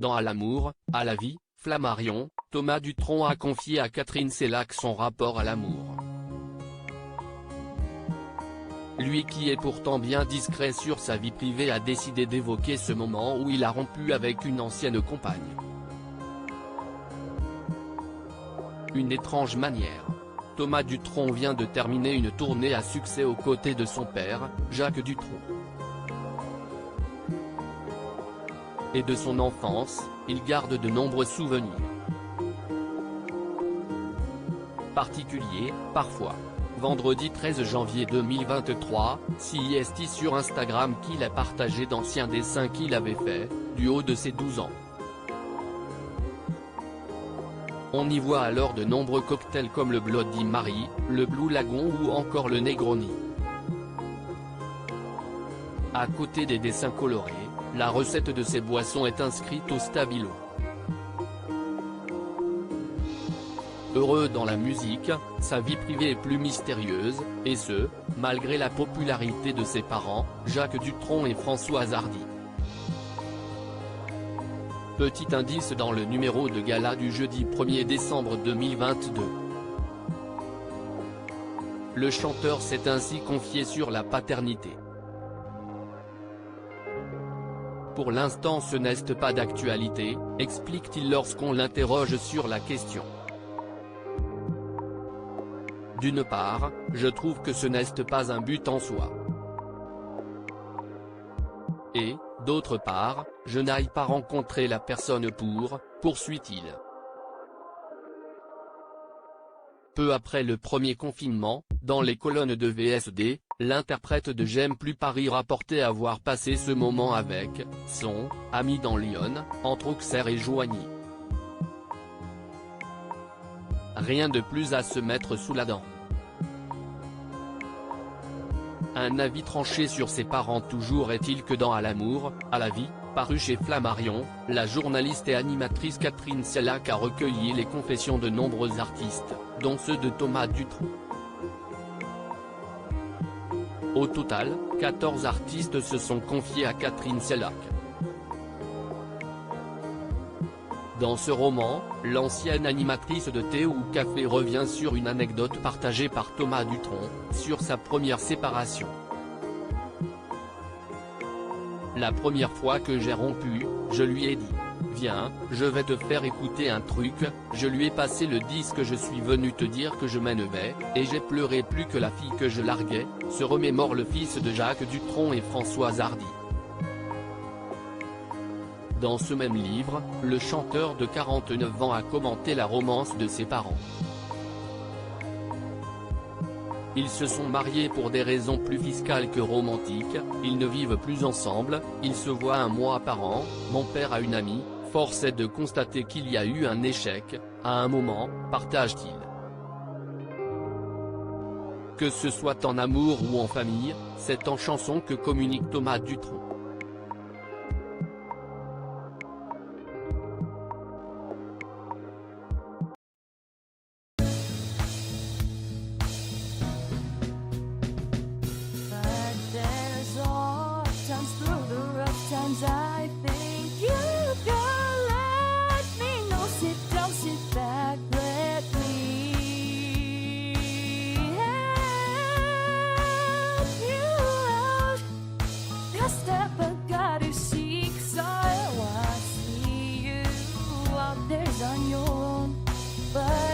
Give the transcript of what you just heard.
Dans À l'amour, à la vie, Flammarion, Thomas Dutronc a confié à Catherine Sellac son rapport à l'amour. Lui qui est pourtant bien discret sur sa vie privée a décidé d'évoquer ce moment où il a rompu avec une ancienne compagne. Une étrange manière. Thomas Dutronc vient de terminer une tournée à succès aux côtés de son père, Jacques Dutronc. Et de son enfance, il garde de nombreux souvenirs particuliers, parfois. Vendredi 13 janvier 2023, CIST sur Instagram qu'il a partagé d'anciens dessins qu'il avait faits, du haut de ses 12 ans. On y voit alors de nombreux cocktails comme le Bloody Mary, le Blue Lagoon ou encore le Negroni. À côté des dessins colorés, la recette de ces boissons est inscrite au stabilo. Heureux dans la musique, sa vie privée est plus mystérieuse, et ce, malgré la popularité de ses parents, Jacques Dutronc et Françoise Hardy. Petit indice dans le numéro de gala du jeudi 1er décembre 2022. Le chanteur s'est ainsi confié sur la paternité. Pour l'instant ce n'est pas d'actualité, explique-t-il lorsqu'on l'interroge sur la question. D'une part, je trouve que ce n'est pas un but en soi. Et, d'autre part, je n'aille pas rencontrer la personne poursuit-il. Peu après le premier confinement, dans les colonnes de VSD, l'interprète de J'aime plus Paris rapportait avoir passé ce moment avec son ami dans Lyon, entre Auxerre et Joigny. Rien de plus à se mettre sous la dent. Un avis tranché sur ses parents. Toujours est-il que dans À l'amour, à la vie, paru chez Flammarion, la journaliste et animatrice Catherine Sellac a recueilli les confessions de nombreux artistes, dont ceux de Thomas Dutronc. Au total, 14 artistes se sont confiés à Catherine Sellac. Dans ce roman, l'ancienne animatrice de thé ou café revient sur une anecdote partagée par Thomas Dutronc, sur sa première séparation. La première fois que j'ai rompu, je lui ai dit « Viens, je vais te faire écouter un truc », je lui ai passé le disque, je suis venu te dire que je m'énervais, et j'ai pleuré plus que la fille que je larguais, se remémore le fils de Jacques Dutronc et Françoise Hardy. Dans ce même livre, le chanteur de 49 ans a commenté la romance de ses parents. Ils se sont mariés pour des raisons plus fiscales que romantiques, ils ne vivent plus ensemble, ils se voient un mois par an, mon père a une amie, force est de constater qu'il y a eu un échec, à un moment, partage-t-il. Que ce soit en amour ou en famille, c'est en chanson que communique Thomas Dutronc. I think you can let me know. Sit down, sit back, let me help you out. A step I gotta seek, so I see you out there on your own, but